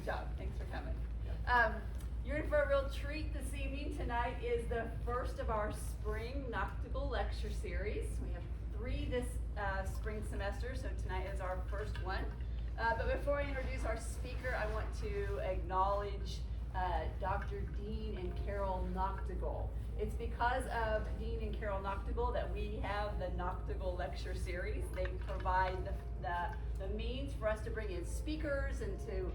job. Thanks for coming. You're in for a real treat this evening. Tonight is the first of our spring Nachtigall lecture series. We have 3 this spring semester, so tonight is our first one. But before I introduce our speaker, I want to acknowledge Dr. Dean and Carol Nachtigall. It's because of Dean and Carol Nachtigall that we have the Nachtigall lecture series. They provide the means for us to bring in speakers and to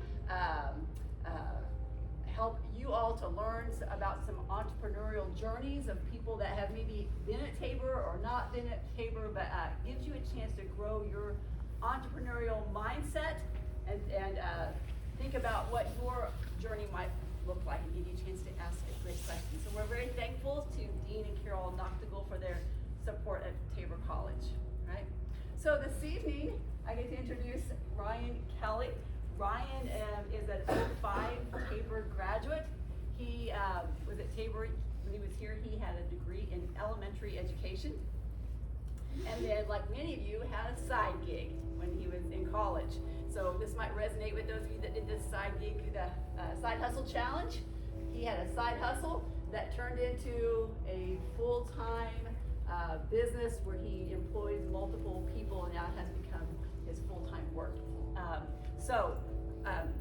help you all to learn about some entrepreneurial journeys of people that have maybe been at Tabor or not been at Tabor, but gives you a chance to grow your entrepreneurial mindset and think about what your journey might look like and give you a chance to ask a great question. So we're very thankful to Dean and Carol Nachtigall for their support at Tabor College. Right? So this evening, I get to introduce Ryan Kelley. Ryan is an 05 Tabor graduate. He was at Tabor, when he was here, he had a degree in elementary education. And then, like many of you, had a side gig when he was in college. So this might resonate with those of you that did this side gig, the side hustle challenge. He had a side hustle that turned into a full-time business where he employs multiple people and now it has become his full-time work.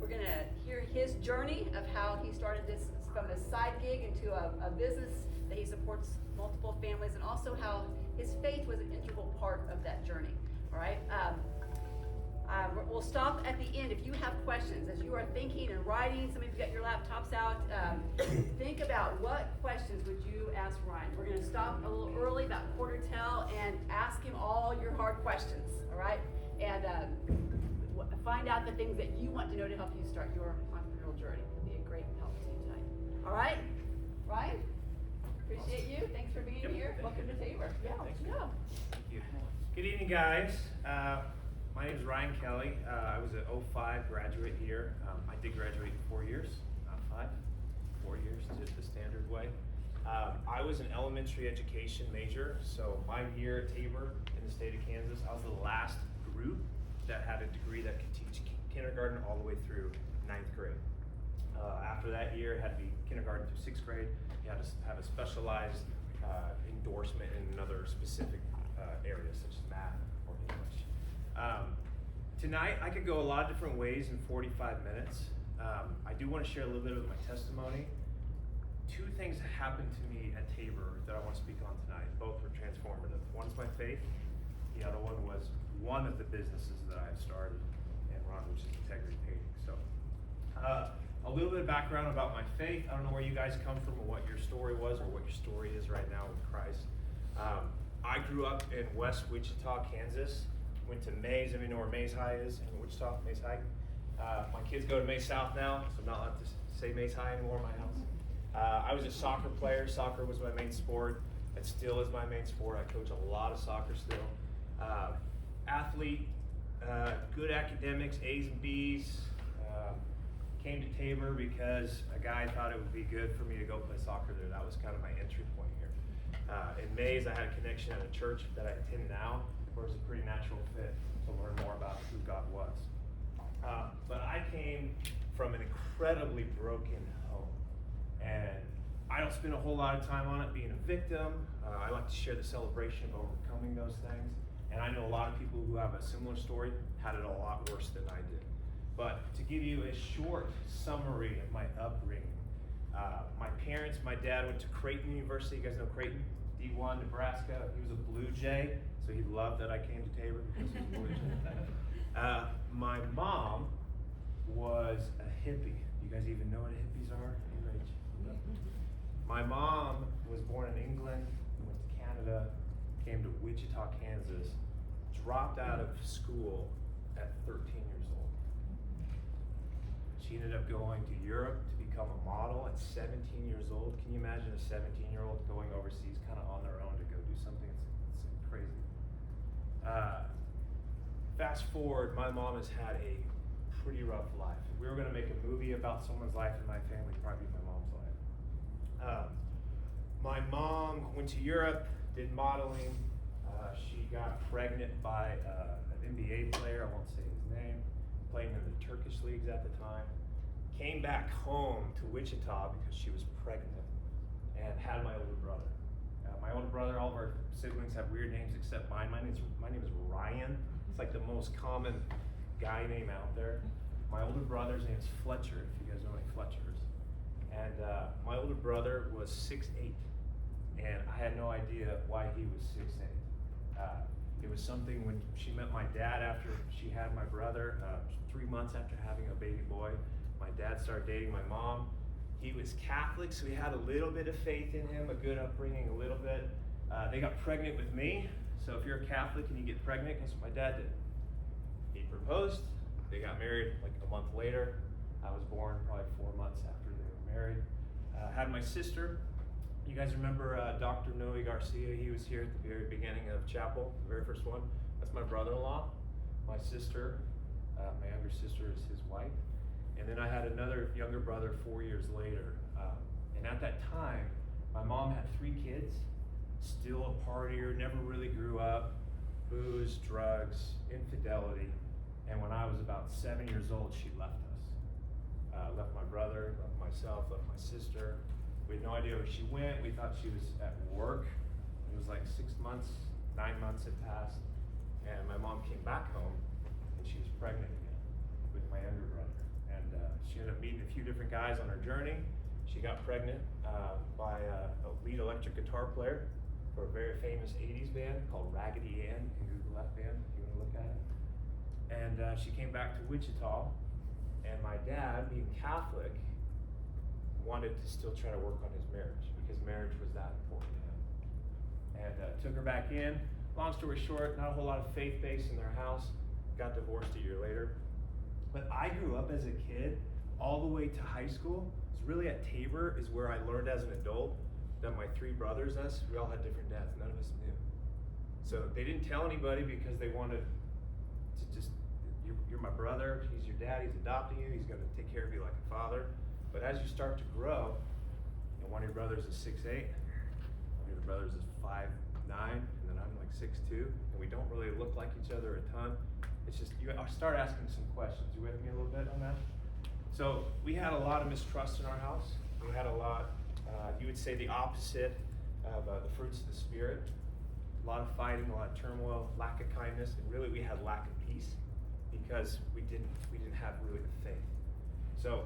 We're going to hear his journey of how he started this from a side gig into a business that he supports multiple families, and also how his faith was an integral part of that journey. All right. We'll stop at the end. If you have questions, as you are thinking and writing, some of you got your laptops out, think about what questions would you ask Ryan. We're going to stop a little early, about 11:45, and ask him all your hard questions. All right. And find out the things that you want to know to help you start your entrepreneurial journey. It'll be a great help to you tonight. All right, Ryan, appreciate you. Thanks for being here. Welcome to Tabor. Yeah, let's go. Thank you. Good evening, guys. My name is Ryan Kelley. I was an 05 graduate here. I did graduate in 4 years, not 5. 4 years, just the standard way. I was an elementary education major, so my year at Tabor in the state of Kansas, I was the last group that had a degree that could teach kindergarten all the way through 9th grade. After that year, it had to be kindergarten through 6th grade. You had to have a specialized endorsement in another specific area, such as math or English. Tonight, I could go a lot of different ways in 45 minutes. I do want to share a little bit of my testimony. 2 things happened to me at Tabor that I want to speak on tonight. Both were transformative. One is my faith. The other one was one of the businesses that I had started and run, which is Integrity Painting. So, a little bit of background about my faith. I don't know where you guys come from or what your story was or what your story is right now with Christ. I grew up in West Wichita, Kansas. Went to Mays. Everybody know where Mays High is in Wichita? Mays High. My kids go to Mays South now, so I'm not allowed to say Mays High anymore in my house. I was a soccer player. Soccer was my main sport. It still is my main sport. I coach a lot of soccer still. Athlete, good academics, A's and B's. Came to Tabor because a guy thought it would be good for me to go play soccer there. That was kind of my entry point here. In Mays, I had a connection at a church that I attend now, where it was a pretty natural fit to learn more about who God was. But I came from an incredibly broken home, and I don't spend a whole lot of time on it being a victim. I like to share the celebration of overcoming those things. And I know a lot of people who have a similar story had it a lot worse than I did. But to give you a short summary of my upbringing, my parents, my dad went to Creighton University. You guys know Creighton? D1, Nebraska. He was a Blue Jay, so he loved that I came to Tabor because he was a Blue Jay. My mom was a hippie. You guys even know what hippies are? My mom was born in England, went to Canada, came to Wichita, Kansas, dropped out of school at 13 years old. She ended up going to Europe to become a model at 17 years old. Can you imagine a 17-year-old going overseas kind of on their own to go do something? It's crazy. Fast forward, my mom has had a pretty rough life. If we were going to make a movie about someone's life in my family, it'd probably be my mom's life. My mom went to Europe, did modeling. She got pregnant by an NBA player, I won't say his name, playing in the Turkish leagues at the time. came back home to Wichita because she was pregnant and had my older brother. My older brother, all of our siblings have weird names except mine. My name is Ryan. It's like the most common guy name out there. My older brother's name is Fletcher, if you guys know any Fletchers. And my older brother was 6'8", and I had no idea why he was 6'8". It was something when she met my dad after she had my brother, 3 months after having a baby boy. My dad started dating my mom. He was Catholic, so he had a little bit of faith in him, a good upbringing, a little bit. They got pregnant with me, so if you're a Catholic and you get pregnant, guess what my dad did? He proposed, they got married like a month later. I was born probably 4 months after they were married. Had my sister. You guys remember Dr. Noe Garcia? He was here at the very beginning of chapel, the very first one. That's my brother-in-law. My sister, my younger sister is his wife. And then I had another younger brother 4 years later. And at that time, my mom had 3 kids, still a partier, never really grew up, booze, drugs, infidelity. And when I was about 7 years old, she left us. Left my brother, left myself, left my sister. We had no idea where she went. We thought she was at work. It was like 6 months, 9 months had passed. And my mom came back home and she was pregnant again with my younger brother. And she ended up meeting a few different guys on her journey. She got pregnant by a lead electric guitar player for a very famous 80s band called Raggedy Ann. You can Google that band if you want to look at it. And she came back to Wichita, and my dad, being Catholic, wanted to still try to work on his marriage because marriage was that important to him. And took her back in. Long story short, not a whole lot of faith base in their house. Got divorced a year later. But I grew up as a kid all the way to high school. It's really at Tabor is where I learned as an adult that my 3 brothers, we all had different dads. None of us knew. So they didn't tell anybody because they wanted to just, you're my brother, he's your dad, he's adopting you, he's gonna take care of you like a father. But as you start to grow, and one of your brothers is 6'8", one of your brothers is 5'9", and then I'm like 6'2", and we don't really look like each other a ton. It's just, I start asking some questions. You with me a little bit on that? So we had a lot of mistrust in our house. We had a lot, you would say the opposite of the fruits of the Spirit. A lot of fighting, a lot of turmoil, lack of kindness, and really we had lack of peace because we didn't have really the faith. So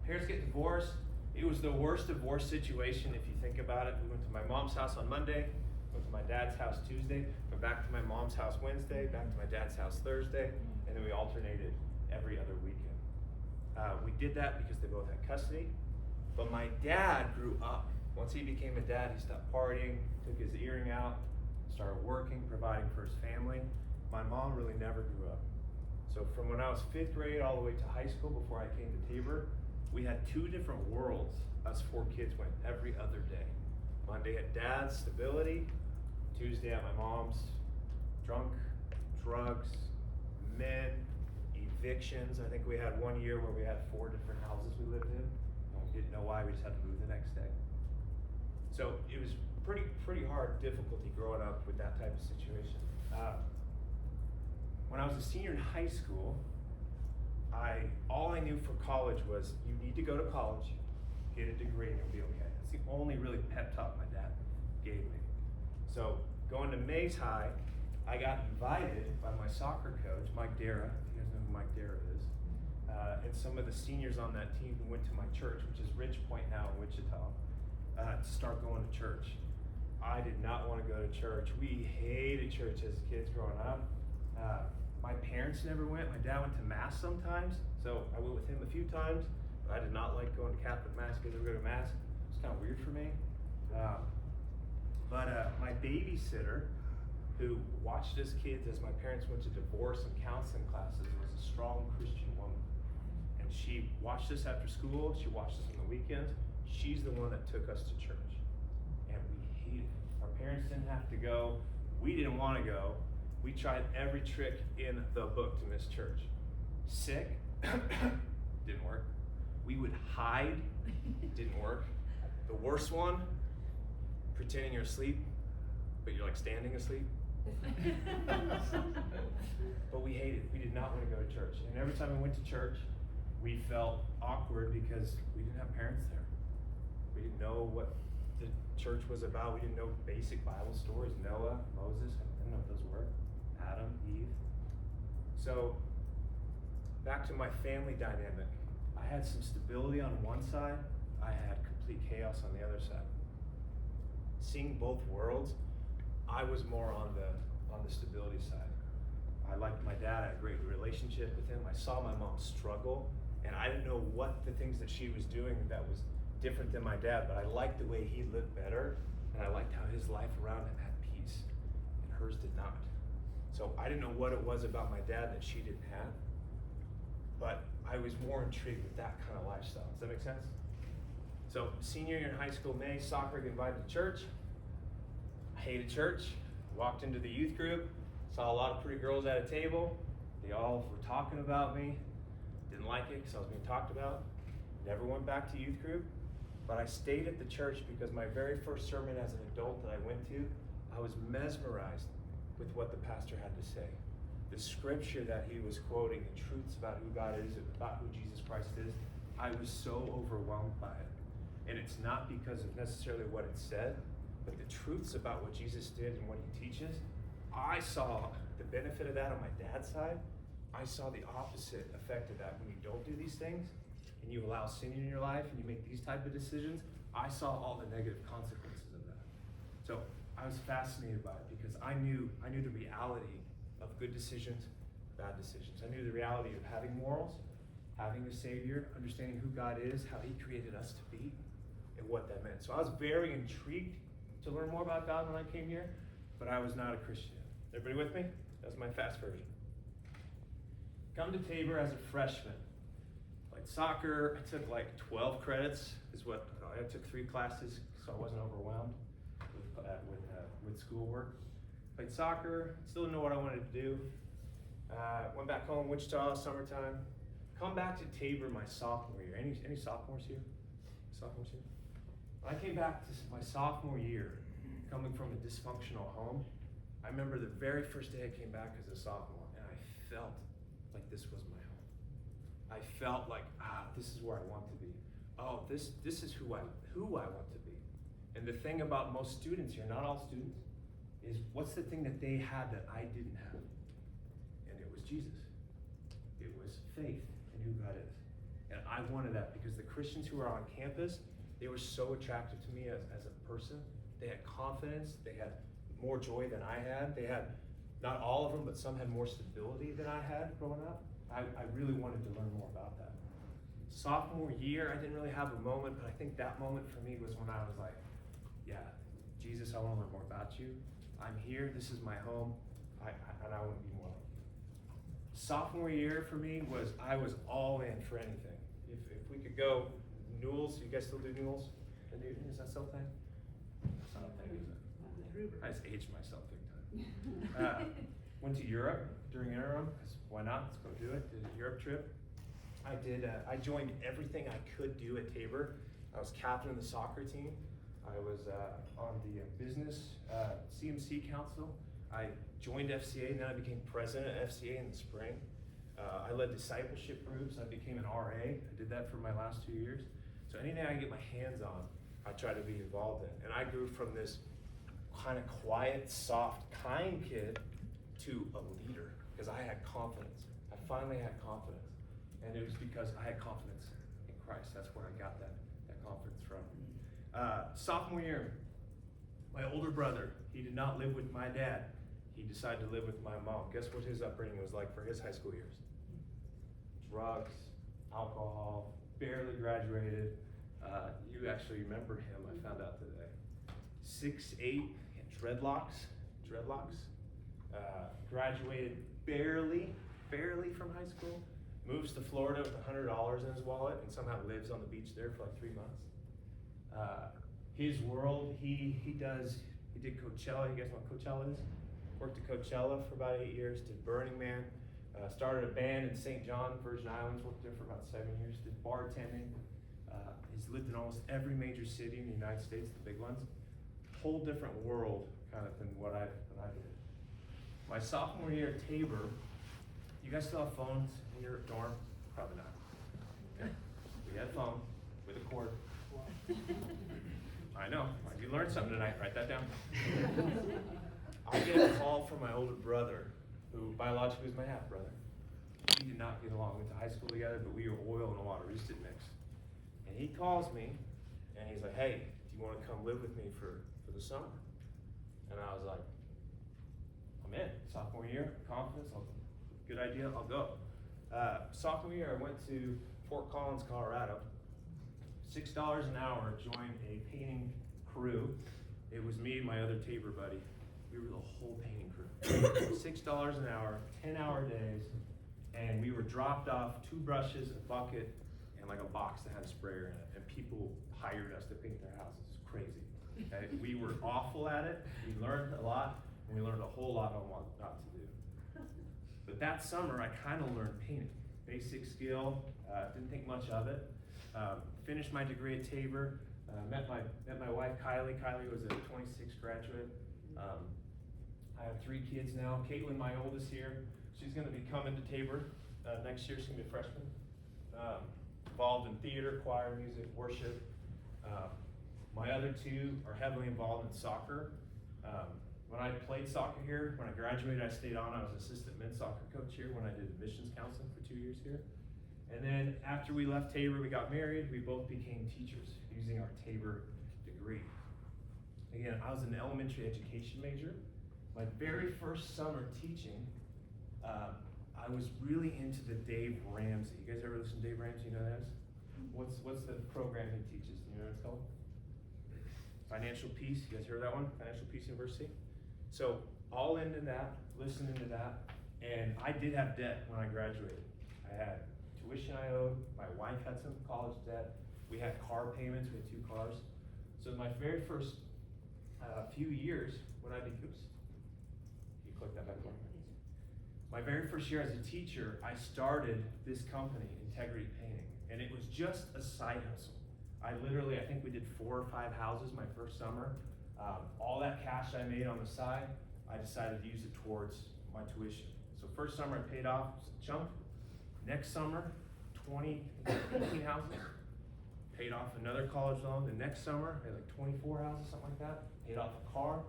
parents get divorced. It was the worst divorce situation if you think about it. We went to my mom's house on Monday, went to my dad's house Tuesday, went back to my mom's house Wednesday, back to my dad's house Thursday, and then we alternated every other weekend. We did that because they both had custody, but my dad grew up. Once he became a dad, he stopped partying, took his earring out, started working, providing for his family. My mom really never grew up. So from when I was 5th grade all the way to high school before I came to Tabor, we had 2 different worlds us 4 kids went every other day. Monday at dad's, stability. Tuesday at my mom's, drunk, drugs, men, evictions. I think we had 1 year where we had 4 different houses we lived in. And we didn't know why, we just had to move the next day. So it was pretty hard difficulty growing up with that type of situation. When I was a senior in high school, all I knew for college was you need to go to college, get a degree, and you'll be okay. That's the only really pep talk my dad gave me. So going to Mays High, I got invited by my soccer coach, Mike Dara. You guys know who Mike Dara is. And some of the seniors on that team who went to my church, which is Ridge Point now in Wichita, to start going to church. I did not want to go to church. We hated church as kids growing up. My parents never went. My dad went to mass sometimes, so I went with him a few times. But I did not like going to Catholic mass because I would go to mass. It was kind of weird for me. But my babysitter, who watched us kids as my parents went to divorce and counseling classes, was a strong Christian woman. And she watched us after school. She watched us on the weekends. She's the one that took us to church. And we hated it. Our parents didn't have to go. We didn't want to go. We tried every trick in the book to miss church. Sick, didn't work. We would hide, didn't work. The worst one, pretending you're asleep, but you're like standing asleep. But we hated it. We did not want to go to church. And every time we went to church, We felt awkward because we didn't have parents there. We didn't know what the church was about. We didn't know basic Bible stories. Noah, Moses, I didn't know what those were. Adam, Eve. So, back to my family dynamic. I had some stability on one side. I had complete chaos on the other side. Seeing both worlds, I was more on the stability side. I liked my dad. I had a great relationship with him. I saw my mom struggle, and I didn't know what the things that she was doing that was different than my dad, but I liked the way he lived better, and I liked how his life around him had peace, and hers did not. So I didn't know what it was about my dad that she didn't have, but I was more intrigued with that kind of lifestyle. Does that make sense? So senior year in high school, May, soccer, get invited to church. I hated church. Walked into the youth group, saw a lot of pretty girls at a table. They all were talking about me. Didn't like it because I was being talked about. Never went back to youth group, but I stayed at the church because my very first sermon as an adult that I went to, I was mesmerized with what the pastor had to say. The scripture that he was quoting, the truths about who God is, about who Jesus Christ is, I was so overwhelmed by it. And it's not because of necessarily what it said, but the truths about what Jesus did and what he teaches. I saw the benefit of that on my dad's side. I saw the opposite effect of that when you don't do these things and you allow sin in your life and you make these type of decisions. I saw all the negative consequences of that. So I was fascinated by it because I knew the reality of good decisions, bad decisions. I knew the reality of having morals, having a Savior, understanding who God is, how he created us to be, and what that meant. So I was very intrigued to learn more about God when I came here, but I was not a Christian. Everybody with me? That's my fast version. Come to Tabor as a freshman. Played soccer. I took like 12 credits. I took 3 classes, so I wasn't overwhelmed with schoolwork. Played soccer. Still didn't know what I wanted to do. Went back home, Wichita, summertime. Come back to Tabor my sophomore year. Any sophomores here? Sophomores here? When I came back to my sophomore year, coming from a dysfunctional home, I remember the very first day I came back as a sophomore, and I felt like this was my home. I felt like, this is where I want to be. Oh, this is who I want to be. And the thing about most students here, not all students, is what's the thing that they had that I didn't have? And it was Jesus. It was faith in who God is. And I wanted that because the Christians who were on campus, they were so attractive to me as a person. They had confidence. They had more joy than I had. They had, not all of them, but some had more stability than I had growing up. I really wanted to learn more about that. Sophomore year, I didn't really have a moment, but I think that moment for me was when I was like, yeah, Jesus, I want to learn more about you. I'm here. This is my home. And I want to be more like you. Sophomore year for me was, I was all in for anything. If we could go Newell's, you guys still do Newell's? Is that still a thing? That's not a thing, is it? I just aged myself big time. Went to Europe during interim, because why not? Let's go do it. Did a Europe trip. I joined everything I could do at Tabor. I was captain of the soccer team. I was on the business CMC council. I joined FCA, and then I became president of FCA in the spring. I led discipleship groups. I became an RA. I did that for my last 2 years. So anything I get my hands on, I try to be involved in. And I grew from this kind of quiet, soft, kind kid to a leader because I had confidence. I finally had confidence. And it was because I had confidence in Christ. That's where I got that confidence from. Sophomore year, my older brother, he did not live with my dad. He decided to live with my mom. Guess what his upbringing was like for his high school years? Drugs, alcohol, barely graduated. You actually remember him, I found out today. 6'8", dreadlocks. Graduated barely from high school. Moves to Florida with $100 in his wallet and somehow lives on the beach there for like 3 months. His world, he did Coachella. You guys know what Coachella is? Worked at Coachella for about 8 years, did Burning Man, started a band in St. John, Virgin Islands, worked there for about 7 years, did bartending. He's lived in almost every major city in the United States, the big ones. Whole different world kind of than what I did. My sophomore year at Tabor, you guys still have phones in your dorm? Probably not. you learned something tonight, write that down. I get a call from my older brother, who biologically was my half brother. We did not get along. We went to high school together, but we were oil and water. We just didn't mix. And he calls me, and he's like, hey, do you want to come live with me for the summer? And I was like, I'm in. Sophomore year, confidence, good idea, I'll go. Sophomore year, I went to Fort Collins, Colorado. $6 an hour, joined a painting crew. It was me and my other Tabor buddy. We were the whole painting crew. $6 an hour, 10-hour days, and we were dropped off 2 brushes, a bucket, and like a box that had a sprayer in it. And people hired us to paint their houses. It was crazy. Okay? We were awful at it. We learned a lot, and we learned a whole lot on what not to do. But that summer, I kind of learned painting. Basic skill, didn't think much of it. Finished my degree at Tabor, met my wife, Kylie. Kylie was a 26 graduate. I have 3 kids now. Caitlin, my oldest here, she's gonna be coming to Tabor next year. She's gonna be a freshman. Involved in theater, choir, music, worship. My other 2 are heavily involved in soccer. When I played soccer here, when I graduated, I stayed on. I was assistant men's soccer coach here when I did admissions counseling for 2 years here. And then after we left Tabor, we got married. We both became teachers using our Tabor degree. Again, I was an elementary education major. My very first summer teaching, I was really into the Dave Ramsey. You guys ever listen to Dave Ramsey? You know who that is? What's the program he teaches? Do you know what it's called? Financial Peace. You guys heard that one? Financial Peace University. So all into that, listening to that, and I did have debt when I graduated. I had tuition I owed. My wife had some college debt. We had car payments. We had 2 cars. So my very first few years when I did, oops, you click that back on. My very first year as a teacher, I started this company, Integrity Painting, and it was just a side hustle. I think we did 4 or 5 houses my first summer. All that cash I made on the side, I decided to use it towards my tuition. So first summer I paid off a chunk. Next summer, 18 houses. Paid off another college loan. The next summer, I had like 24 houses, something like that. Paid off a car.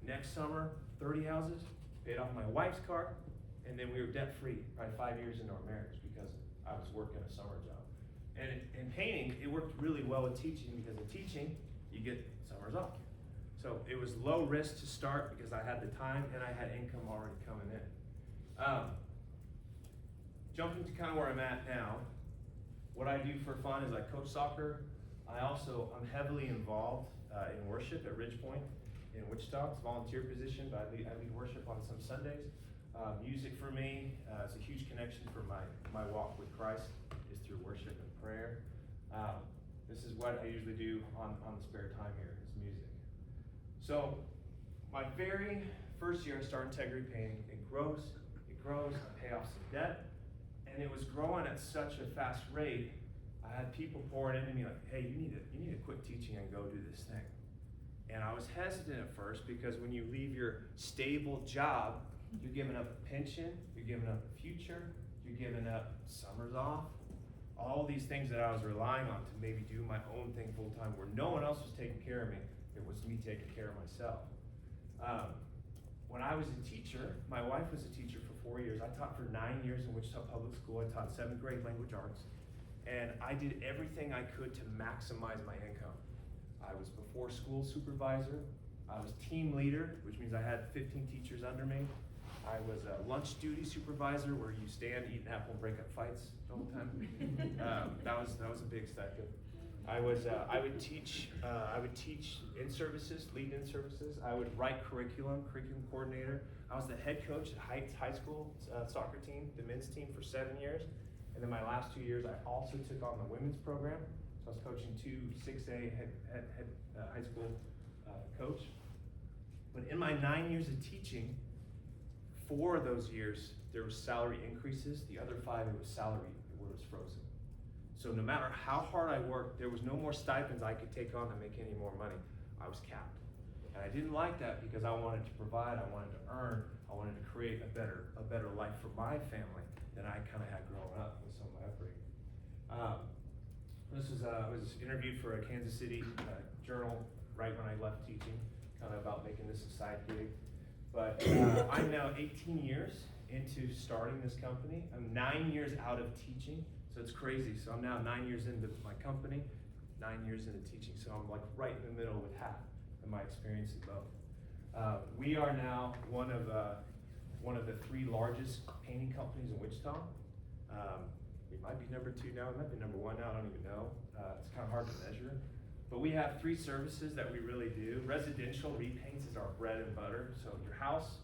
Next summer, 30 houses. Paid off my wife's car. And then we were debt-free, probably 5 years into our marriage because I was working a summer job. And in painting, it worked really well with teaching because in teaching, you get summers off. So it was low risk to start because I had the time and I had income already coming in. Jumping to kind of where I'm at now, what I do for fun is I coach soccer. I'm heavily involved in worship at Ridgepoint in Wichita. It's a volunteer position, but I lead worship on some Sundays. Music for me is a huge connection for my walk with Christ is through worship and prayer. This is what I usually do on the spare time here, is music. So my very first year I started Integrity Painting. It grows, I pay off some debt, and it was growing at such a fast rate. I had people pouring into me like, hey, you need to quit teaching and go do this thing. And I was hesitant at first because when you leave your stable job, you're giving up a pension, you're giving up a future, you're giving up summers off, all these things that I was relying on to maybe do my own thing full time where no one else was taking care of me. It was me taking care of myself. When I was a teacher, my wife was a teacher for 4 years. I taught for 9 years in Wichita Public School. I taught 7th grade language arts. And I did everything I could to maximize my income. I was before school supervisor. I was team leader, which means I had 15 teachers under me. I was a lunch duty supervisor where you stand, eat an apple, and break up fights all the time. That was a big stipend. I would teach in services, lead in services. I would write curriculum coordinator. I was the head coach at Heights High School soccer team, the men's team for 7 years. And then my last 2 years, I also took on the women's program. So I was coaching 2 6A head high school coach. But in my 9 years of teaching, 4 of those years, there was salary increases. The other 5, it was salary where it was frozen. So no matter how hard I worked, there was no more stipends I could take on to make any more money. I was capped. And I didn't like that because I wanted to provide, I wanted to earn, I wanted to create a better life for my family than I kind of had growing up with some of my upbringing. I was interviewed for a Kansas City Journal right when I left teaching, kind of about making this a side gig. But I'm now 18 years into starting this company. I'm 9 years out of teaching, so it's crazy. So I'm now 9 years into my company, 9 years into teaching, so I'm like right in the middle with half of my experience in both. We are now one of the 3 largest painting companies in Wichita. We might be number 2 now, we might be number 1 now, I don't even know. It's kind of hard to measure. But we have 3 services that we really do. Residential repaints is our bread and butter. So your house,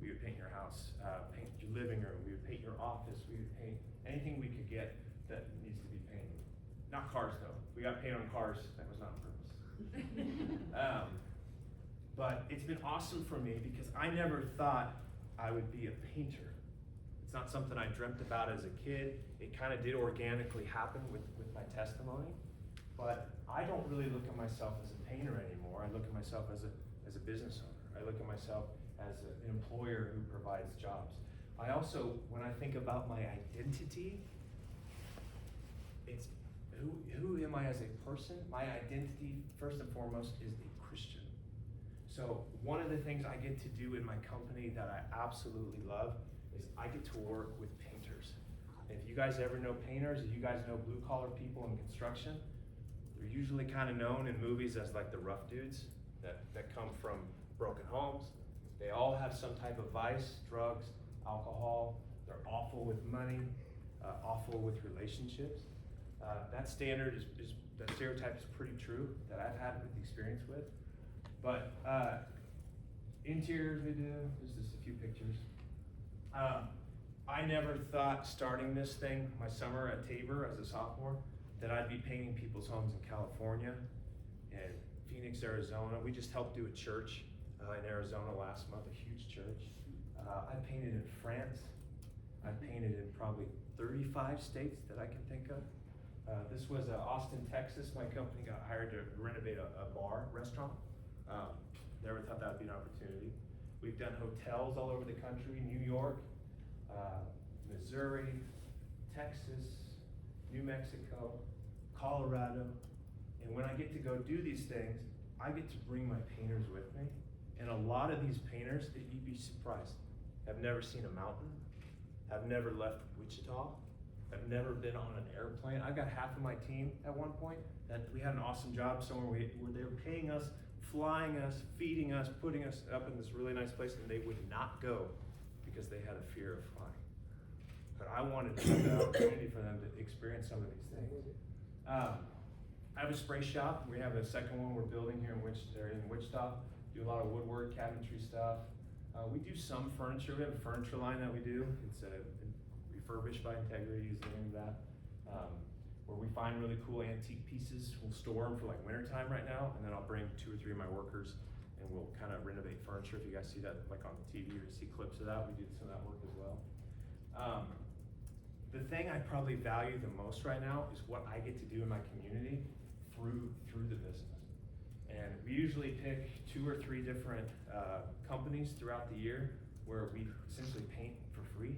we would paint your house. Paint your living room, we would paint your office, we would paint anything we could get that needs to be painted. Not cars though. We got paint on cars, that was not on purpose. But it's been awesome for me because I never thought I would be a painter. It's not something I dreamt about as a kid. It kind of did organically happen with my testimony. But I don't really look at myself as a painter anymore. I look at myself as a business owner. I look at myself as an employer who provides jobs. I also, when I think about my identity, it's who am I as a person? My identity, first and foremost, is a Christian. So one of the things I get to do in my company that I absolutely love is I get to work with painters. If you guys ever know painters, if you guys know blue collar people in construction, they're usually kind of known in movies as like the rough dudes that come from broken homes. They all have some type of vice, drugs, alcohol. They're awful with money, awful with relationships. That stereotype is pretty true that I've had with experience with. But interiors we do, there's just a few pictures. I never thought starting this thing my summer at Tabor as a sophomore that I'd be painting people's homes in California and Phoenix, Arizona. We just helped do a church in Arizona last month, a huge church. I painted in France. I painted in probably 35 states that I can think of. This was Austin, Texas. My company got hired to renovate a bar, restaurant. Never thought that would be an opportunity. We've done hotels all over the country, New York, Missouri, Texas, New Mexico, Colorado. And when I get to go do these things, I get to bring my painters with me. And a lot of these painters, you'd be surprised, have never seen a mountain, have never left Wichita, have never been on an airplane. I got half of my team at one point that we had an awesome job somewhere where they were paying us, flying us, feeding us, putting us up in this really nice place, and they would not go because they had a fear of flying. But I wanted to have the opportunity for them to experience some of these things. I have a spray shop. We have a second one we're building here in Wichita. Do a lot of woodwork, cabinetry stuff. We do some furniture. We have a furniture line that we do. It's refurbished by Integrity is the name of that. Where we find really cool antique pieces. We'll store them for like wintertime right now, and then I'll bring 2 or 3 of my workers and we'll kind of renovate furniture. If you guys see that like on TV or see clips of that, we do some of that work as well. The thing I probably value the most right now is what I get to do in my community through the business. And we usually pick 2 or 3 different companies throughout the year where we essentially paint for free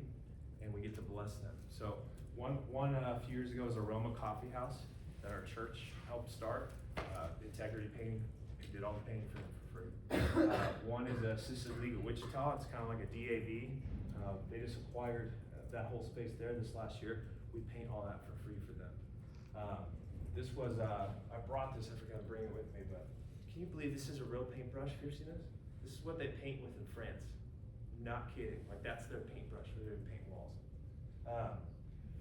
and we get to bless them. So one a few years ago was Aroma Coffee House that our church helped start. Integrity Painting did all the painting for them for free. One is Assisted League of Wichita. It's kind of like a DAV. They just acquired that whole space there this last year. We paint all that for free for them. This was, I brought this, I forgot to bring it with me, but can you believe this is a real paintbrush? Have you ever seen this? This is what they paint with in France. Not kidding, like that's their paintbrush for their paint walls.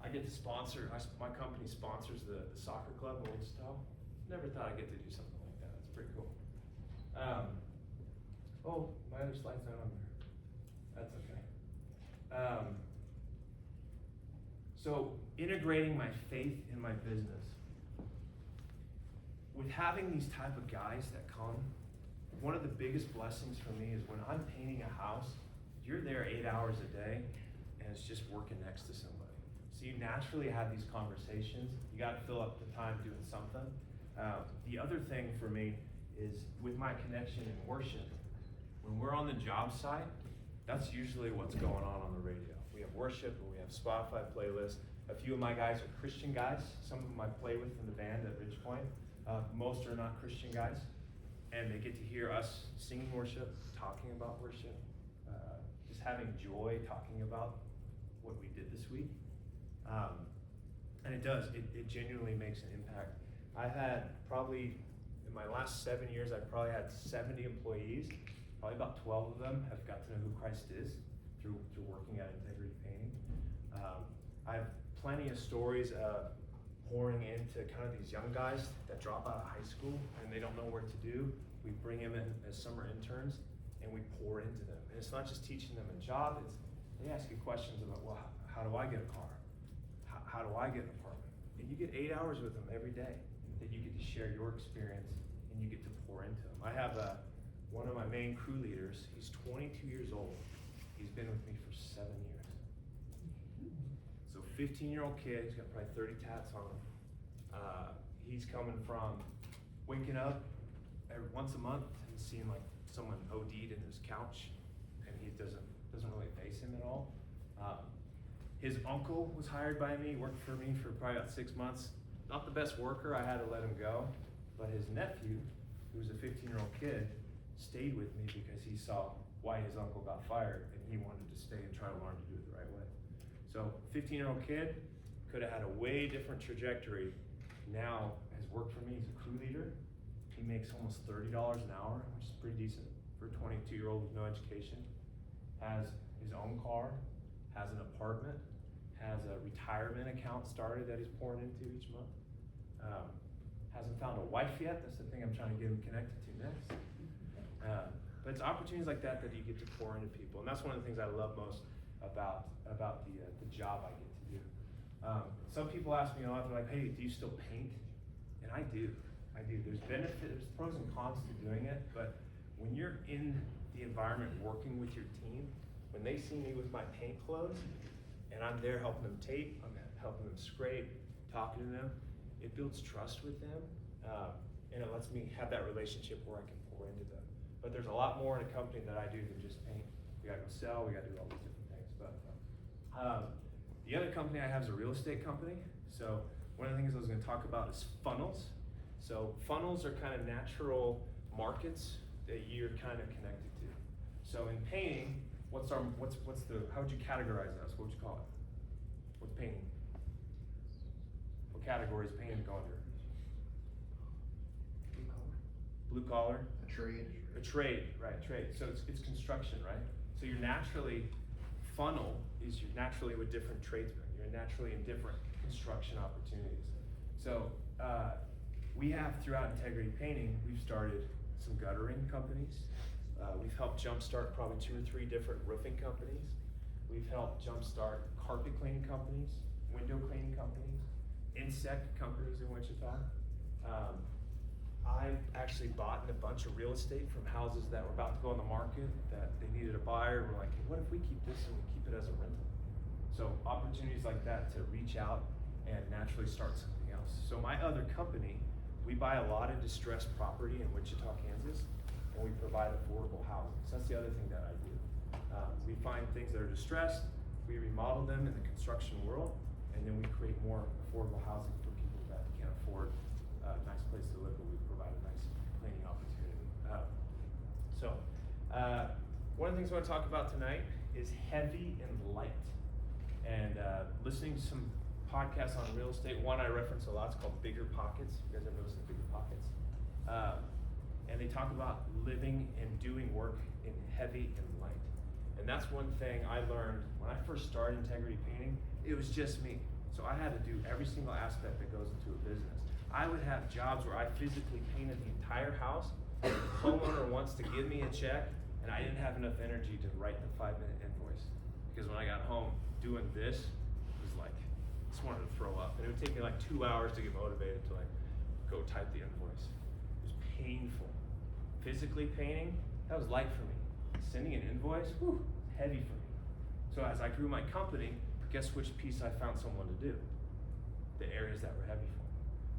I get to sponsor, my company sponsors the soccer club in Wichita. Never thought I'd get to do something like that. It's pretty cool. Oh, my other slide's not on there. That's okay. So integrating my faith in my business. With having these type of guys that come, one of the biggest blessings for me is when I'm painting a house, you're there 8 hours a day and it's just working next to somebody. So you naturally have these conversations. You got to fill up the time doing something. The other thing for me is with my connection in worship, when we're on the job site, that's usually what's going on the radio. We have worship and we have Spotify playlists. A few of my guys are Christian guys. Some of them I play with in the band at Ridgepoint. Most are not Christian guys. and they get to hear us singing worship, talking about worship, just having joy, talking about what we did this week. And it does, it genuinely makes an impact. I've had probably, in my last 7 years, I've probably had 70 employees. Probably about 12 of them have got to know who Christ is through working at Integrity Painting. I have plenty of stories of pouring into kind of these young guys that drop out of high school and they don't know what to do. We bring them in as summer interns and we pour into them. And it's not just teaching them a job, it's they ask you questions about, well, how do I get a car? How do I get an apartment? And you get 8 hours with them every day that you get to share your experience and you get to pour into them. I have one of my main crew leaders, he's 22 years old. He's been with me for 7 years. So 15-year-old kid, he's got probably 30 tats on him. He's coming from waking up once a month and seeing like someone OD'd in his couch, and he doesn't really face him at all. His uncle was hired by me, worked for me for probably about 6 months. Not the best worker, I had to let him go. But his nephew, who was a 15-year-old kid, stayed with me because he saw why his uncle got fired, and he wanted to stay and try to learn to do it the right way. So 15-year-old kid could have had a way different trajectory. Now has worked for me as a crew leader. He makes almost $30 an hour, which is pretty decent for a 22-year-old with no education. Has his own car, has an apartment, has a retirement account started that he's pouring into each month. Hasn't found a wife yet. That's the thing I'm trying to get him connected to next. But it's opportunities like that you get to pour into people, and that's one of the things I love most about the job I get to do. Some people ask me a lot, they're like, hey, do you still paint? And I do. There's there's pros and cons to doing it, but when you're in the environment working with your team, when they see me with my paint clothes, and I'm there helping them tape, I'm helping them scrape, talking to them, it builds trust with them, and it lets me have that relationship where I can pour into them. But there's a lot more in a company that I do than just paint. We gotta go sell, we gotta do all these different things. But the other company I have is a real estate company. So one of the things I was gonna talk about is funnels. So funnels are kind of natural markets that you're kind of connected to. So in painting, how would you categorize us? What would you call it? What's painting? What category is painting go under? Blue collar. A trade. A trade, right? Trade. So it's construction, right? So you're naturally you're naturally with different tradesmen. You're naturally in different construction opportunities. So we have throughout Integrity Painting, we've started some guttering companies. We've helped jumpstart probably 2 or 3 different roofing companies. We've helped jumpstart carpet cleaning companies, window cleaning companies, insect companies in Wichita. I actually bought a bunch of real estate from houses that were about to go on the market that they needed a buyer. We're like, hey, what if we keep this and we keep it as a rental? So opportunities like that to reach out and naturally start something else. So my other company, we buy a lot of distressed property in Wichita, Kansas, and we provide affordable housing. So that's the other thing that I do. We find things that are distressed, we remodel them in the construction world, and then we create more affordable housing for people that can't afford a nice place to live, but we provide a nice cleaning opportunity. One of the things I want to talk about tonight is heavy and light. And listening to some podcasts on real estate, one I reference a lot, it's called Bigger Pockets. You guys ever listen to Bigger Pockets? And they talk about living and doing work in heavy and light. And that's one thing I learned when I first started Integrity Painting. It was just me. So I had to do every single aspect that goes into a business. I would have jobs where I physically painted the entire house. The homeowner wants to give me a check, and I didn't have enough energy to write the 5-minute invoice. Because when I got home doing this, it was like, I just wanted to throw up. And it would take me like 2 hours to get motivated to like go type the invoice. It was painful. Physically painting, that was light for me. Sending an invoice, whew, heavy for me. So as I grew my company, guess which piece I found someone to do? The areas that were heavy for me.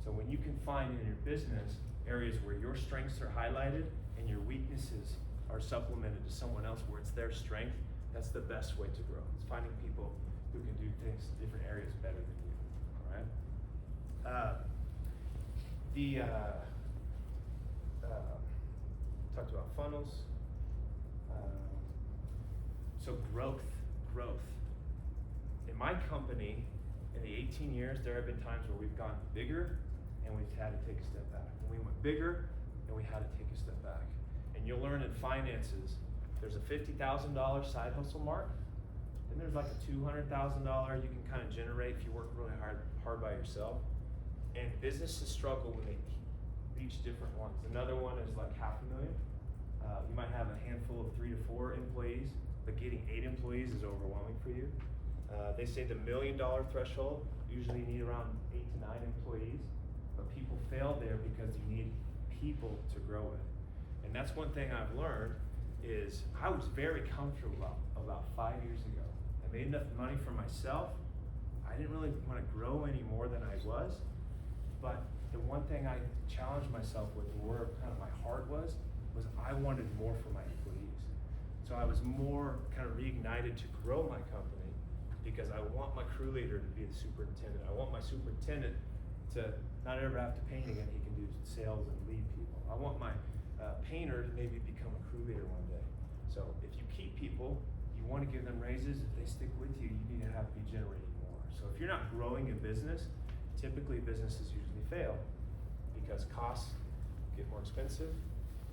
So when you can find in your business areas where your strengths are highlighted and your weaknesses are supplemented to someone else where it's their strength, that's the best way to grow. It's finding people who can do things in different areas better than you, all right? talked about funnels. So growth. In my company, in the 18 years, there have been times where we've gone bigger and we've had to take a step back. And we went bigger and we had to take a step back. And you'll learn in finances, there's a $50,000 side hustle mark, and there's like a $200,000 you can kind of generate if you work really hard by yourself. And businesses struggle when they reach different ones. Another one is like $500,000. You might have a handful of 3 to 4 employees, but getting 8 employees is overwhelming for you. They say the $1 million threshold, usually you need around 8 to 9 employees, but people fail there because you need people to grow with. And that's one thing I've learned is I was very comfortable about 5 years ago. I made enough money for myself. I didn't really want to grow any more than I was, but the one thing I challenged myself with, where kind of my heart was I wanted more for my employees. So I was more kind of reignited to grow my company because I want my crew leader to be the superintendent. I want my superintendent to not ever have to paint again. He can do sales and lead people. I want my painter to maybe become a crew leader one day. So if you keep people, you want to give them raises. If they stick with you, you need to have to be generating more. So if you're not growing a business, typically businesses usually fail because costs get more expensive.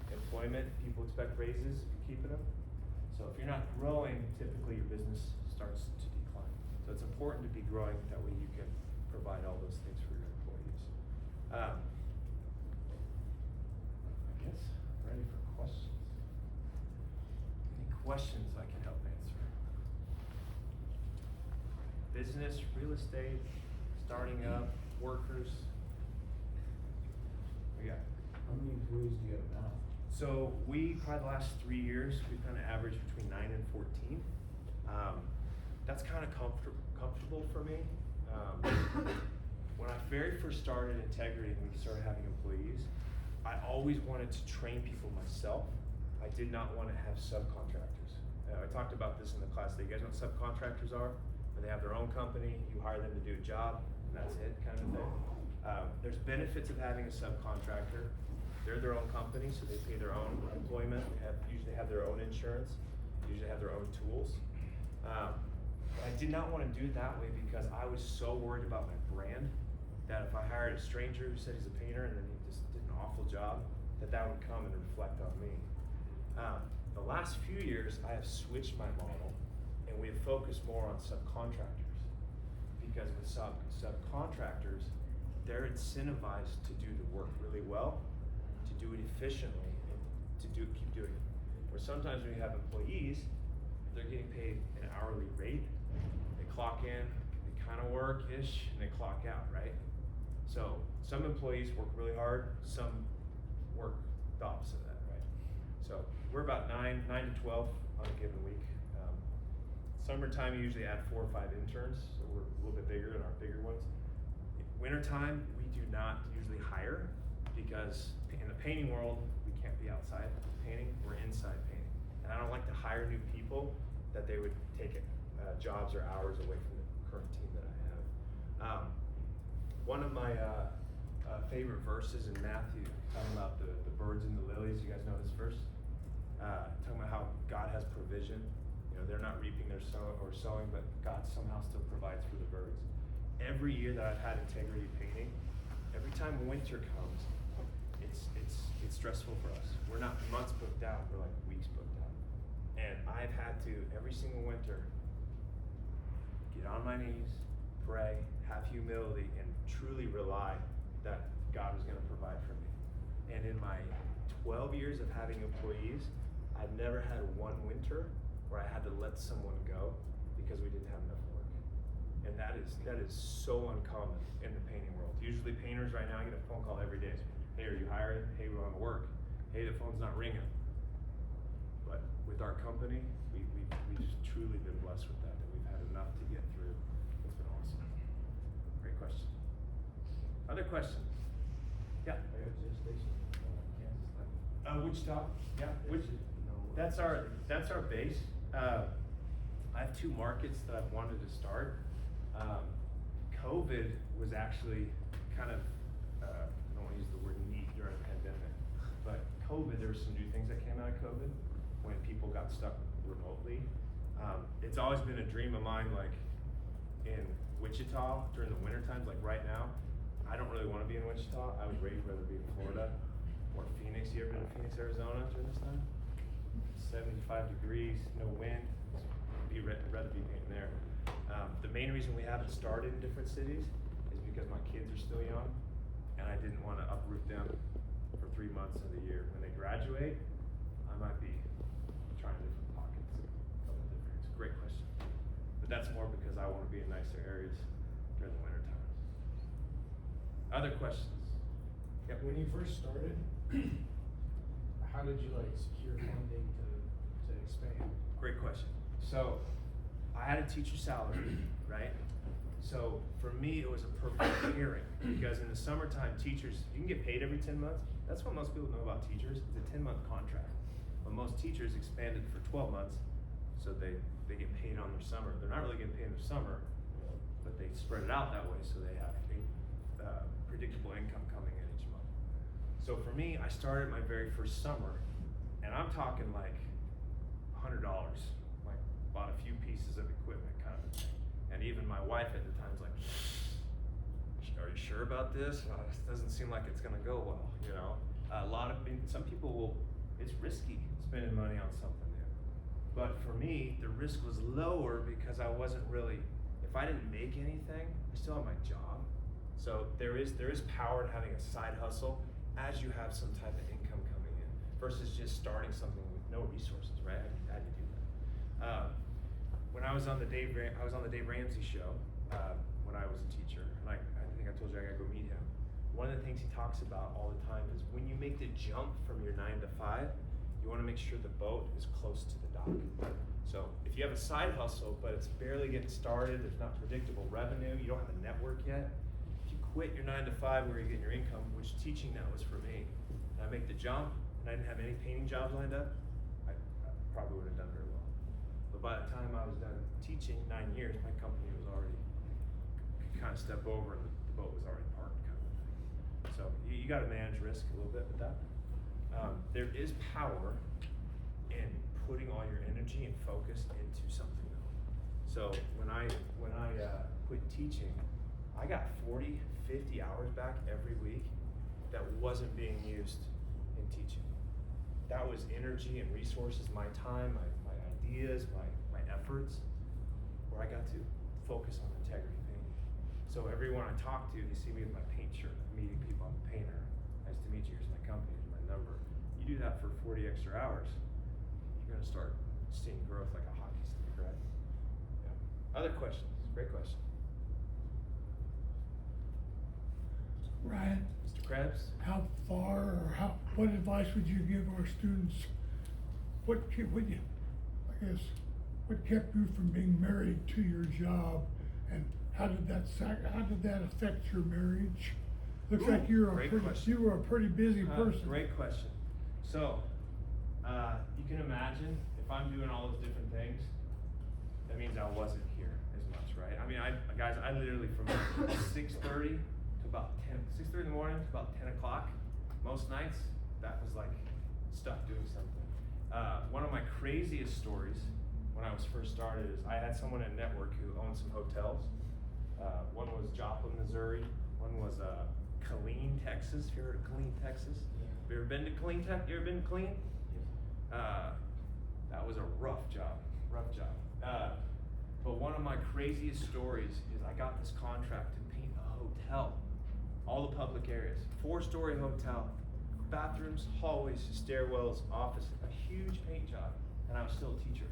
Employment, people expect raises if you're keeping them. So if you're not growing, typically your business starts to decline. So it's important to be growing, that way you can provide all those things for your employees. I guess I'm ready for questions. Any questions I can help answer? Business, real estate, starting up, workers. Yeah. How many employees do you have now? So we, probably the last 3 years, we've kind of averaged between 9 and 14. That's kind of comfortable for me. When I very first started Integrity and we started having employees, I always wanted to train people myself. I did not want to have subcontractors. I talked about this in the class. You guys know what subcontractors are? Where they have their own company, you hire them to do a job, and that's it, kind of thing. There's benefits of having a subcontractor. They're their own company, so they pay their own employment. They usually have their own insurance, usually have their own tools. I did not want to do it that way because I was so worried about my brand that if I hired a stranger who said he's a painter and then he just did an awful job, that would come and reflect on me. The last few years, I have switched my model and we have focused more on subcontractors because with subcontractors, they're incentivized to do the work really well, to do it efficiently, and to keep doing it. Where sometimes when you have employees, they're getting paid an hourly rate. They clock in, they kind of work-ish, and they clock out, right? So some employees work really hard, some work the opposite of that, right? So we're about 9 to 12 on a given week. Summertime, you usually add 4 or 5 interns, so we're a little bit bigger than our bigger ones. Wintertime, we do not usually hire because in the painting world, we can't be outside painting, we're inside painting. And I don't like to hire new people that they would take jobs or hours away from the current team that I have. One of my favorite verses in Matthew, talking about the birds and the lilies, you guys know this verse? Talking about how God has provision. You know, they're not reaping their sowing, but God somehow still provides for the birds. Every year that I've had Integrity Painting, every time winter comes, it's stressful for us. We're not months booked out, we're like weeks booked out. And I've had to, every single winter, get on my knees, pray, have humility, and truly rely that God was gonna provide for me. And in my 12 years of having employees, I've never had one winter where I had to let someone go because we didn't have enough work. And that is so uncommon in the painting world. Usually painters right now, I get a phone call every day. Hey, are you hiring? Hey, we want to work. Hey, the phone's not ringing. But with our company, we've just truly been blessed with that we've had enough to get through. It's been awesome. Great question. Other questions? Yeah. Wichita. Yeah. That's our base. I have 2 markets that I've wanted to start. COVID was actually kind of, I don't want to use the word neat during a pandemic, but COVID, there were some new things that came out of COVID when people got stuck remotely. It's always been a dream of mine, like in Wichita during the winter times, like right now. I don't really want to be in Wichita. I would rather be in Florida or Phoenix. You ever been to Phoenix, Arizona during this time? 75 degrees, no wind. Rather be painting there. The main reason we haven't started in different cities is because my kids are still young, and I didn't want to uproot them for 3 months of the year. When they graduate, I might be trying different pockets. It's a great question, but that's more because I want to be in nicer areas during the winter time. Other questions? Yep. When you first started, how did you like secure funding to expand? Great question. So, I had a teacher salary, right? So, for me, it was a perfect pairing because in the summertime, teachers, you can get paid every 10 months. That's what most people know about teachers. It's a 10-month contract. But most teachers expanded for 12 months, so they get paid on their summer. They're not really getting paid in their summer, but they spread it out that way so they have predictable income coming in each month. So for me, I started my very first summer, and I'm talking like $100. Like bought a few pieces of equipment, kind of a thing. And even my wife at the time's like, "Are you sure about this? This doesn't seem like it's gonna go well." You know, some people will. It's risky spending money on something new. But for me, the risk was lower because I wasn't really. If I didn't make anything, I still have my job. So there is power in having a side hustle as you have some type of income coming in versus just starting something with no resources, right? How do you do that? When I was on the Dave Ramsey show when I was a teacher, and I think I told you I gotta go meet him. One of the things he talks about all the time is when you make the jump from your 9 to 5, you want to make sure the boat is close to the dock. So if you have a side hustle, but it's barely getting started, there's not predictable revenue, you don't have a network yet, if you quit your 9 to 5 where you're getting your income, which teaching that was for me, and I make the jump, and I didn't have any painting jobs lined up, I probably would have done very well. But by the time I was done teaching, 9 years, my company was already, could kind of step over and the boat was already parked kind of thing. So you got to manage risk a little bit with that. There is power in putting all your energy and focus into something though. So when I quit teaching, I got 40, 50 hours back every week that wasn't being used in teaching. That was energy and resources, my time, my ideas, my efforts, where I got to focus on integrity painting. So everyone I talk to, they see me with my paint shirt, meeting people, I'm a painter. Nice to meet you, here's my company, here's my number. You do that for 40 extra hours, you're gonna start seeing growth like a hockey stick, right? Yeah. Other questions? Great question. Ryan, Mr. Krebs? what advice would you give our students? What kept you from being married to your job, and how did that affect your marriage? Looks like you were a pretty busy person. Great question. So, you can imagine if I'm doing all those different things, that means I wasn't here as much, right? I mean, guys, I literally from 6:30 to about 6:30 in the morning to about 10 o'clock, most nights, that was like stuck doing something. One of my craziest stories when I was first started is I had someone at Network who owned some hotels. One was Joplin, Missouri. One was Killeen, Texas. Have you heard of Killeen, Texas? Have you ever been to Killeen, Texas? You ever been to Killeen? That was a rough job. But one of my craziest stories is I got this contract to paint a hotel, all the public areas, 4-story hotel, bathrooms, hallways, stairwells, office, a huge paint job, and I was still a teacher.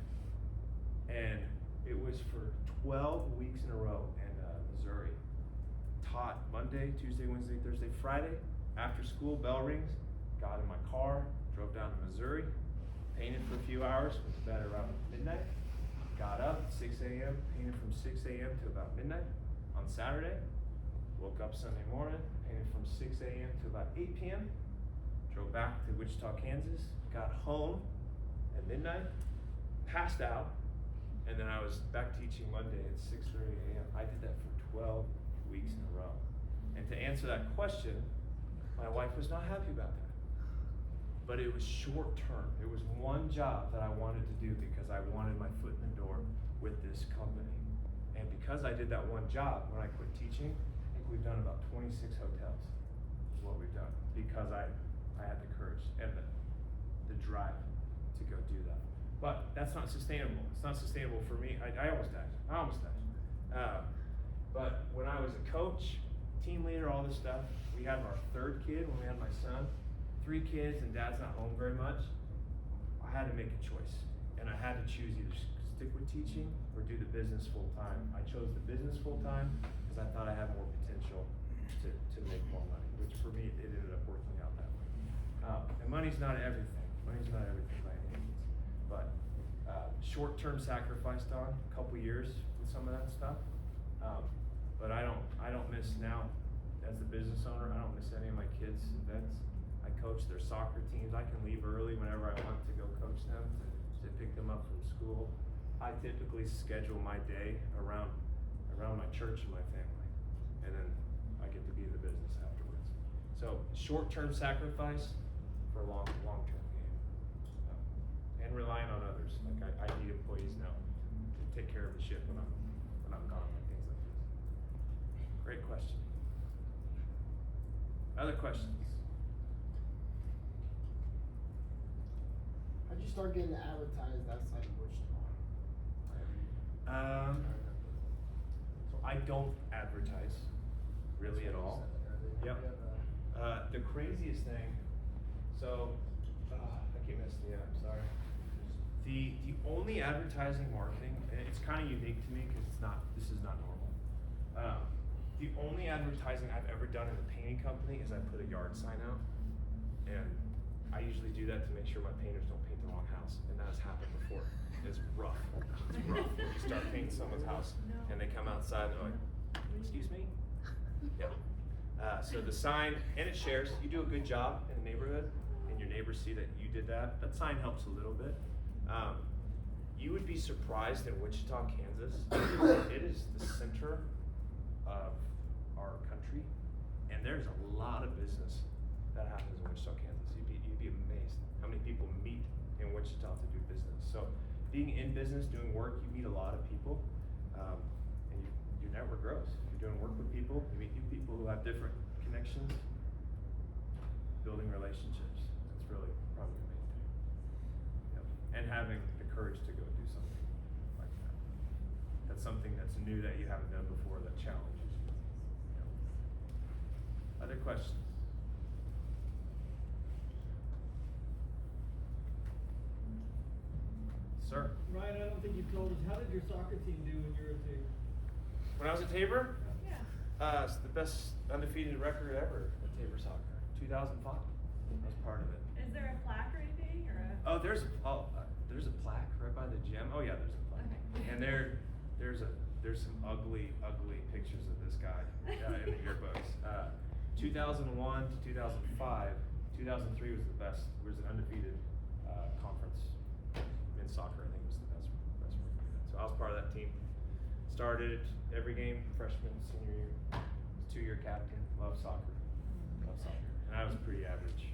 And it was for 12 weeks in a row in Missouri. Taught Monday, Tuesday, Wednesday, Thursday, Friday. After school, bell rings, got in my car, drove down to Missouri, painted for a few hours, went to bed around midnight, got up at 6 a.m., painted from 6 a.m. to about midnight on Saturday, woke up Sunday morning, painted from 6 a.m. to about 8 p.m., drove back to Wichita, Kansas, got home at midnight, passed out, and then I was back teaching Monday at 6:30 a.m. I did that for 12 weeks in a row. And to answer that question, my wife was not happy about that. but it was short term. It was one job that I wanted to do because I wanted my foot in the door with this company. And because I did that one job, when I quit teaching, I think we've done about 26 hotels, is what we've done, because I had the courage and the drive to go do that. But that's not sustainable. It's not sustainable for me. I almost died. But when I was a coach, team leader, all this stuff, we had our third kid when we had my son, 3 kids, and dad's not home very much. I had to make a choice, and I had to choose either stick with teaching or do the business full time. I chose the business full time because I thought I had more potential to make more money, which for me, it ended up working out that way. And money's not everything. Money's not everything by any means. But short-term sacrificed on a couple years with some of that stuff. But I don't miss now as the business owner. I don't miss any of my kids' events. I coach their soccer teams. I can leave early whenever I want to go coach them to pick them up from school. I typically schedule my day around my church and my family, and then I get to be in the business afterwards. So short-term sacrifice for a long-term gain, and relying on others. Like I need employees now to take care of the ship when I'm gone, and things like this. Great question. Other questions? How'd you start getting advertised outside of Wichita? So I don't advertise really at all. Yep. The craziest thing, so I keep messing it up, sorry. The only advertising marketing, and it's kind of unique to me because this is not normal. The only advertising I've ever done in a painting company is I put a yard sign out, and I usually do that to make sure my painters don't paint the wrong house, and that has happened before. It's rough. It's rough when you start painting someone's house and they come outside and they're like, "Excuse me?" Yeah. So the sign, and it shares. You do a good job in the neighborhood, and your neighbors see that you did that. That sign helps a little bit. You would be surprised in Wichita, Kansas. It is the center of our country, and there's a lot of business that happens in Wichita, Kansas. You'd be amazed how many people meet in Wichita to do business. So being in business, doing work, you meet a lot of people, and your network grows. If you're doing work with people, you meet new people who have different connections, building relationships. That's really probably the main thing. Yep. And having the courage to go do something like that. That's something that's new that you haven't done before that challenges you. Yep. Other questions? Sir? Ryan, I don't think you told us, how did your soccer team do when you were a Tabor? When I was at Tabor, Yeah. it's the best undefeated record ever at Tabor Soccer. 2005. I was part of it. Is there a plaque or anything, or a? Oh, there's a plaque right by the gym. Oh yeah, there's a plaque. Okay. And there's some ugly pictures of this guy in the yearbooks. 2001 to 2005, 2003 was the best. Was an undefeated conference in soccer. I think was the best work we did. So I was part of that team. Started every game, freshman, senior year. Was 2-year captain. Love soccer. And I was pretty average.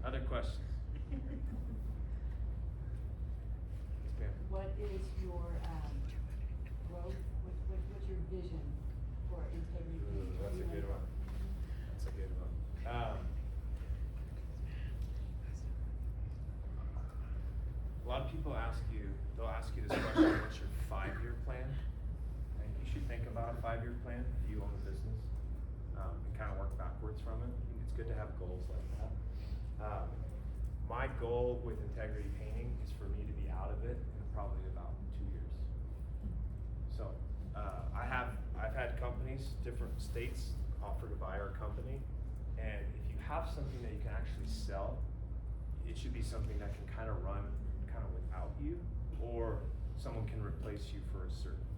Other questions? Yes, ma'am. What is your growth? What's your vision for integrity? Ooh, that's a good one. A lot of people they'll ask you this question, what's your 5-year plan? And you should think about a 5-year plan if you own a business, and kind of work backwards from it. I think it's good to have goals like that. My goal with Integrity Painting is for me to be out of it in probably about 2 years. So, I've had companies, different states, offer to buy our company, and if you have something that you can actually sell, it should be something that can kind of run kind of without you, or someone can replace you for a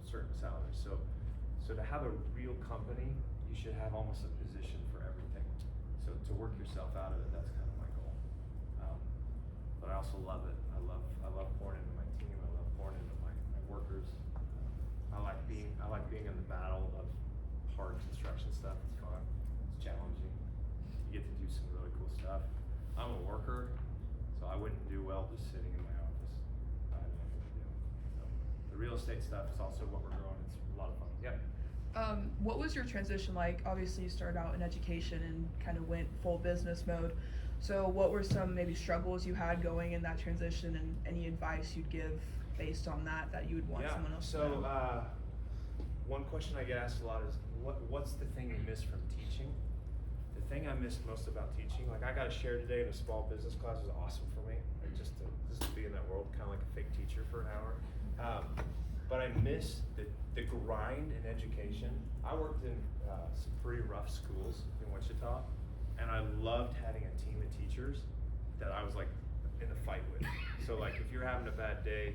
certain salary. So to have a real company, you should have almost a position for everything. So to work yourself out of it, that's kind of my goal. But I also love it. I love pouring into my team. I love pouring into my workers. I like being in the battle of hard construction stuff. It's fun. It's challenging. You get to do some really cool stuff. do well just sitting in my office. I have nothing to do. So, the real estate stuff is also what we're growing. It's a lot of fun. Yep. What was your transition like? Obviously, you started out in education and kind of went full business mode. So, what were some maybe struggles you had going in that transition, and any advice you'd give based on that you would want someone else to know? So, one question I get asked a lot is, what's the thing you miss from teaching? The thing I missed most about teaching, like I got to share today in a small business class, was awesome for me. Like just to be in that world, kind of like a fake teacher for an hour. But I miss the grind in education. I worked in some pretty rough schools in Wichita, and I loved having a team of teachers that I was like in a fight with. So like if you're having a bad day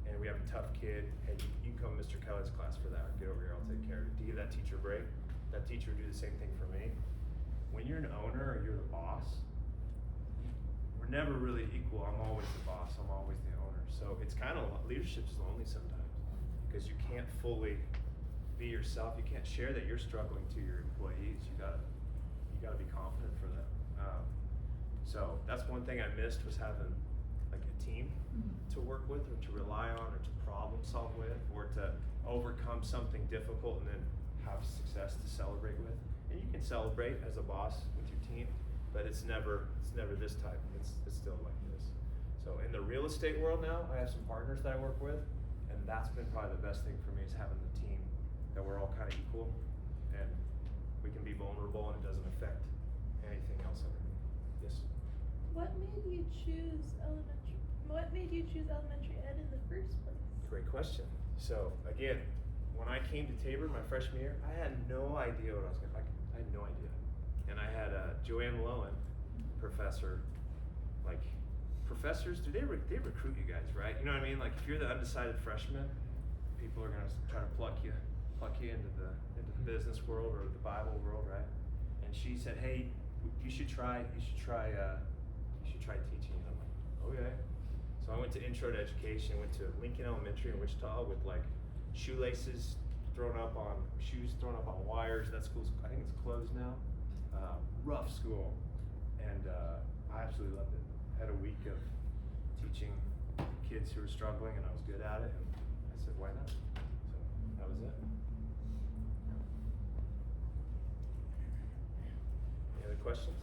and we have a tough kid, hey, you can come to Mr. Kelly's class for that, or get over here, I'll take care of it. To give that teacher a break, that teacher would do the same thing for me. When you're an owner or you're the boss, we're never really equal. I'm always the boss, I'm always the owner. So it's kind of, leadership's lonely sometimes because you can't fully be yourself. You can't share that you're struggling to your employees. You gotta be confident for them. So that's one thing I missed, was having like a team to work with, or to rely on, or to problem solve with, or to overcome something difficult and then have success to celebrate with. And you can celebrate as a boss with your team, but it's never this type. It's still like this. So in the real estate world now, I have some partners that I work with, and that's been probably the best thing for me, is having the team that we're all kind of equal, and we can be vulnerable, and it doesn't affect anything else underneath. Yes. What made you choose elementary ed in the first place? Great question. So again, when I came to Tabor my freshman year, I had no idea what I was gonna like. I had no idea. And I had Joanne Lowen, professor. Like, professors, they recruit you guys, right? You know what I mean? Like, if you're the undecided freshman, people are gonna try to pluck you into the business world or the Bible world, right? And she said, hey, you should try teaching. And I'm like, okay. So I went to Intro to Education, went to Lincoln Elementary in Wichita with like shoes thrown up on wires. That school's, I think it's closed now. Rough school, and I absolutely loved it. Had a week of teaching kids who were struggling, and I was good at it, and I said, why not? So that was it. Any other questions?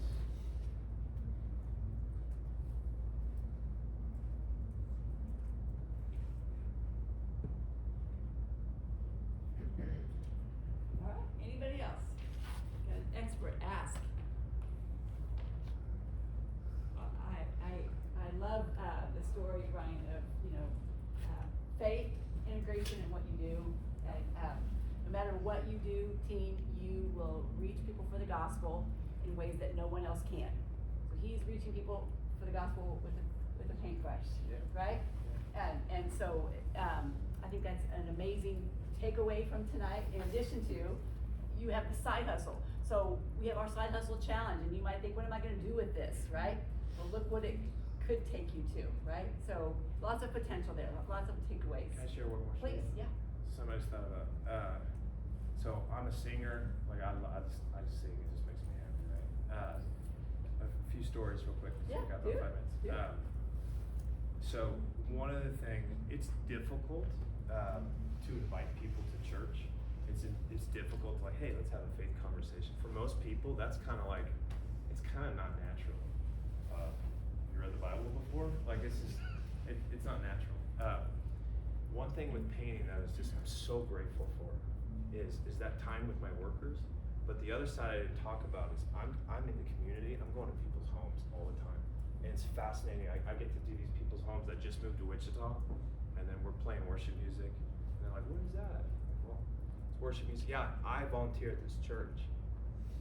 All right, anybody else? Got an expert, ask. I love the story, Ryan, of, faith, integration in what you do. And no matter what you do, team, you will reach people for the gospel in ways that no one else can. So he's reaching people for the gospel with a paintbrush, Yeah. right? And so I think that's an amazing takeaway from tonight. In addition to, you have the side hustle. So we have our side hustle challenge, and you might think, what am I gonna do with this, right? Well, look what it could take you to, right? So lots of potential there, lots of takeaways. Can I share one more story? Please, yeah. Something I just thought about. So I'm a singer. Like I just sing. It just makes me happy, right? A few stories real quick. Yeah, Got do about 5 it, minutes. do it. So one of the things, it's difficult to invite people to church. It's difficult to like, hey, let's have a faith conversation. For most people, that's kind of like, it's kind of not natural. You read the Bible before? Like it's not natural. One thing with painting that I'm so grateful for is that time with my workers. But the other side I didn't talk about is I'm in the community. I'm going to people's homes all the time, and it's fascinating. I get to do these people's homes that just moved to Wichita, and then we're playing worship music, and they're like, "What is that?" I'm like, well, it's worship music. Yeah, I volunteer at this church,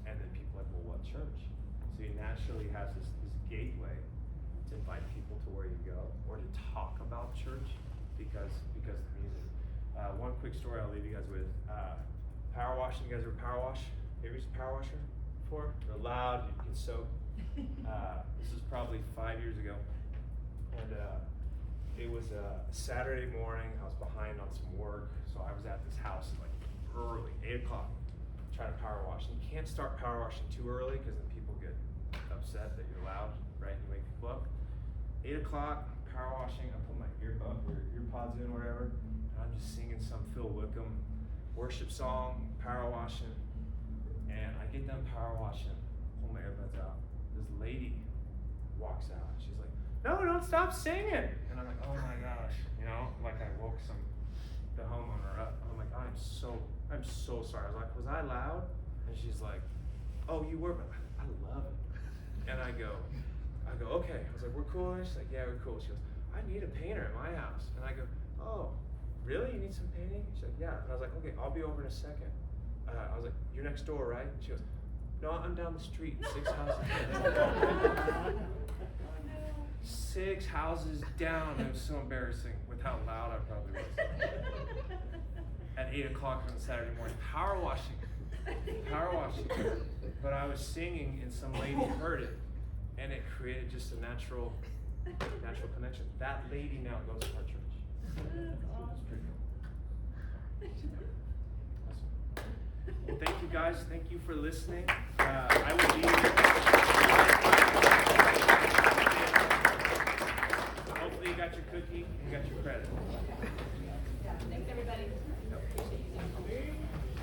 and then people are like, well, what church? So you naturally have this gateway to invite people to where you go, or to talk about church because of the music. One quick story I'll leave you guys with. Power washing. You guys ever power wash? You ever used a power washer before? They're loud. You get soaked. This was probably 5 years ago, and it was a Saturday morning. I was behind on some work, so I was at this house like early, 8 o'clock, trying to power wash. And you can't start power washing too early because then people get upset that you're loud, right? You wake people up. 8 o'clock, power washing. I put my earpods in, whatever, and I'm just singing some Phil Wickham worship song, power washing. And I get done power washing, pull my earbuds out. This lady walks out. She's like, "No, don't stop singing." And I'm like, "Oh my gosh," like I woke the homeowner up. I'm like, I'm so sorry. I was like, "Was I loud?" And she's like, "Oh, you were, but I love it." And I go, "Okay." I was like, "We're cool?" And she's like, "Yeah, we're cool." She goes, "I need a painter at my house." And I go, "Oh, really? You need some painting?" She's like, "Yeah." And I was like, "Okay, I'll be over in a second." I was like, "You're next door, right?" And she goes, "No, I'm down the street, 6 houses down." 6 houses down. It was so embarrassing with how loud I probably was. At 8 o'clock on Saturday morning, power washing. But I was singing and some lady heard it, and it created just a natural connection. That lady now goes to our church. It's pretty cool. Awesome. Well, thank you guys. Thank you for listening. I will be. Hopefully you got your cookie and you got your credit. Yeah, thanks everybody. Appreciate you.